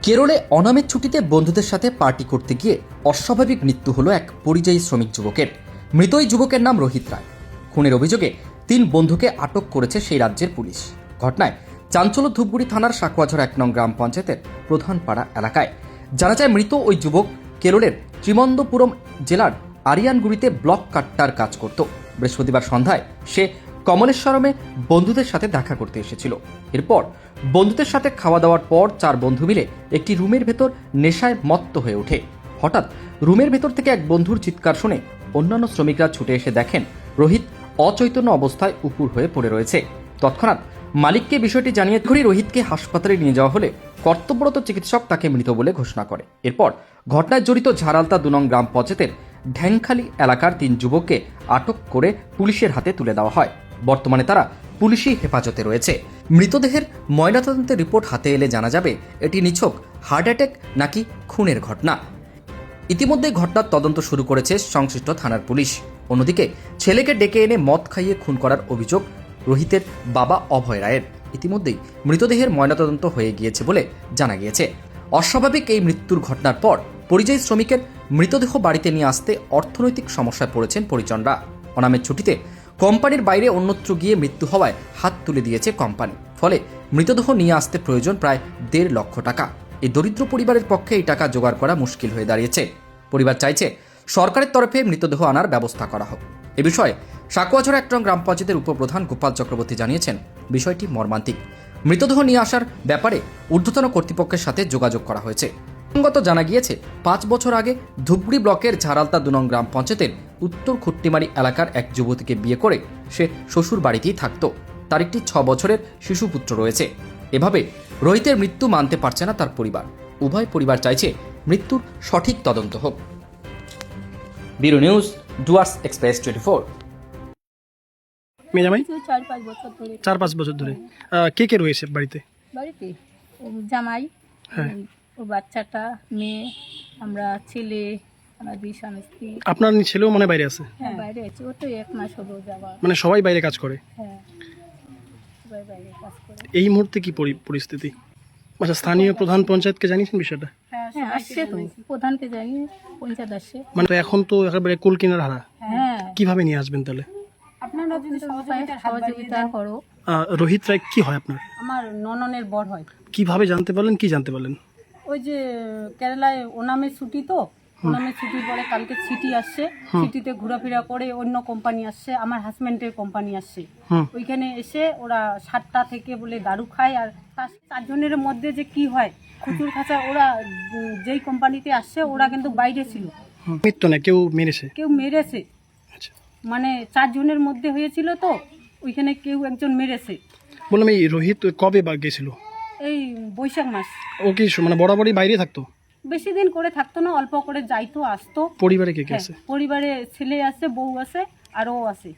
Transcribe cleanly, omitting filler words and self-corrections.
কেরলে অনামের ছুটিতে বন্ধুদের সাথে পার্টি করতে গিয়ে অস্বাভাবিক মৃত্যু হলো এক পরিযায়ী শ্রমিক যুবকের। মৃত এই যুবকের নাম রোহিত রায়। খুনের অভিযোগে ৩ বন্ধুকে আটক করেছে সেই রাজ্যের পুলিশ। ঘটনায় চাঞ্চল্য ধূপগুড়ি থানার সাকুয়াঝর ১ নং গ্রাম পঞ্চায়েতের প্রধান পাড়া এলাকায়। জানা যায় মৃত ওই যুবক কেরলের ত্রিমন্দপুরম জেলার আরিয়ানগুড়িতে ব্লক কাট্টার কাজ করত। বৃহস্পতিবার সন্ধ্যায় সে কমলেশ্বরমে বন্ধুদের সাথে দেখা করতে এসেছিল। এরপর বন্ধুদের সাথে খাওয়া দাওয়ার পর ৪ বন্ধু মিলে একটি রুমের ভেতর নেশায় মত্ত হয়ে ওঠে। হঠাৎ রুমের ভেতর থেকে এক বন্ধুর চিৎকার শুনে অন্যান্য শ্রমিকরা ছুটে এসে দেখেন রোহিত অচৈতন্য অবস্থায় উপুর হয়ে পড়ে রয়েছে। তৎক্ষণাৎ মালিককে বিষয়টি জানিয়ে রোহিতকে হাসপাতালে নিয়ে যাওয়া হলে কর্তব্যরত চিকিৎসক তাকে মৃত বলে ঘোষণা করে। এরপর ঘটনায় জড়িত ঝাড়ালতা ২ নং গ্রাম পঞ্চায়েতের ঢ্যাংখালি এলাকার ৩ যুবককে আটক করে পুলিশের হাতে তুলে দেওয়া হয়। বর্তমানে তারা পুলিশি হেফাজতে রয়েছে। মৃতদেহের ময়নাতদন্তের রিপোর্ট হাতে এলে জানা যাবে এটি নিছক হার্ট অ্যাটাক নাকি খুনের ঘটনা। ইতিমধ্যে ঘটনার তদন্ত শুরু করেছে সংশ্লিষ্ট থানার পুলিশ। অন্যদিকে ছেলেকে ডেকে এনে মদ খাইয়ে খুন করার অভিযোগ রোহিতের বাবা অভয় রায়ের। ইতিমধ্যেই মৃতদেহের ময়নাতদন্ত হয়ে গিয়েছে বলে জানা গিয়েছে। অস্বাভাবিক এই মৃত্যুর ঘটনার পর পরিযায়ী শ্রমিকের মৃতদেহ বাড়িতে নিয়ে আসতে অর্থনৈতিক সমস্যায় পড়েছেন পরিজনরা। অনামের ছুটিতে কোম্পানির বাইরে অন্যত্র গিয়ে মৃত্যু হওয়ায় হাত তুলে দিয়েছে কোম্পানি। ফলে মৃতদেহ নিয়ে আসতে প্রয়োজন প্রায় ১.৫ লক্ষ টাকা। এই দরিদ্র পরিবারের পক্ষে এই টাকা জোগাড় করা মুশকিল হয়ে দাঁড়িয়েছে। পরিবার চাইছে সরকারের তরফে মৃতদেহ আনার ব্যবস্থা করা হোক। এ বিষয়ে সাকুয়াঝর ১ নং গ্রাম পঞ্চায়েতের উপপ্রধান গোপাল চক্রবর্তী জানিয়েছেন বিষয়টি মর্মান্তিক। মৃতদেহ নিয়ে আসার ব্যাপারে ঊর্ধ্বতন কর্তৃপক্ষের সাথে যোগাযোগ করা হয়েছে। গত জানা গিয়েছে ৫ বছর আগে ধূপগুড়ি ব্লকের ঝাড়ালতা ২ নং গ্রাম পঞ্চায়েতের উত্তর খুট্টিমারি এলাকার এক যুবতীকে বিয়ে করে সে শ্বশুর বাড়িতেই থাকত। তার একটি ৬ বছরের শিশুপুত্র রয়েছে। এভাবে রোহিতের মৃত্যু মানতে পারছে না তার পরিবার। উভয় পরিবার চাইছে মৃত্যুর সঠিক তদন্ত হোক। Bureau news, Dooars express ২৪। মেয়ে জামাই ৪-৫ বছর ধরে ৪-৫ বছর ধরে কে কে রয়েছে বাড়িতে? বাড়িতে ও জামাই, হ্যাঁ। ও বাচ্চাটা, মেয়ে, আমরা ছেলে, আমার ২ স্বামী স্ত্রী। আপনার ছেলেও মনে বাইরে আছে? হ্যাঁ, বাইরে আছে। ও তো ১ মাস হলো যাওয়া। মানে সবাই বাইরে কাজ করে? হ্যাঁ, সবাই বাইরে কাজ করে। এই মুহূর্তে কি পরিস্থিতি? আচ্ছা, স্থানীয় প্রধান পঞ্চায়েতকে জানিয়েছেন বিষয়টা? হ্যাঁ, আসছে তো, প্রধানকে জানিয়ে পঞ্চায়েত আসছে। মানে তো এখন তো একেবারে কুল কিনার হারা। হ্যাঁ, কিভাবে নিয়ে আসবেন তাহলে? আপনারা যদি সহযোগিতা করো। রোহিত রায় কি হয় আপনার? আমার নননের বর হয়। কিভাবে জানতে পারলেন, কি জানতে পারলেন? ওই যে কেরালায় ওনামের ছুটি, তো ওনামের ছুটির পরে কালকে সিটি আসছে। সিটিতে ঘোরাফেরা করে অন্য কোম্পানি আসছে, আমার হাজব্যান্ডের কোম্পানি আসছে। ওইখানে এসে ওরা ৭টা থেকে বলে দারু খায়। আর তার ৪ জনের মধ্যে যে কি হয় খুচুর খাঁচা, ওরা যেই কোম্পানিতে আসছে ওরা কিন্তু বাইরে ছিল। মৃত্যু না, কেউ মেরেছে? কেউ মেরেছে। আচ্ছা, মানে ৪ জনের মধ্যে হয়েছিল, তো ওইখানে কেউ একজন মেরেছে। বললাম এই রোহিত কবে বা গেছিল? এই বৈশাখ মাস। ও কি মানে বরাবরই বাইরে থাকতো? বেশি দিন করে থাকতো না, অল্প করে যাইতো আসতো। পরিবারে কে কে হ্যাঁ, আছে? পরিবারে ছেলে আছে, বউ আছে, আর ও আছে।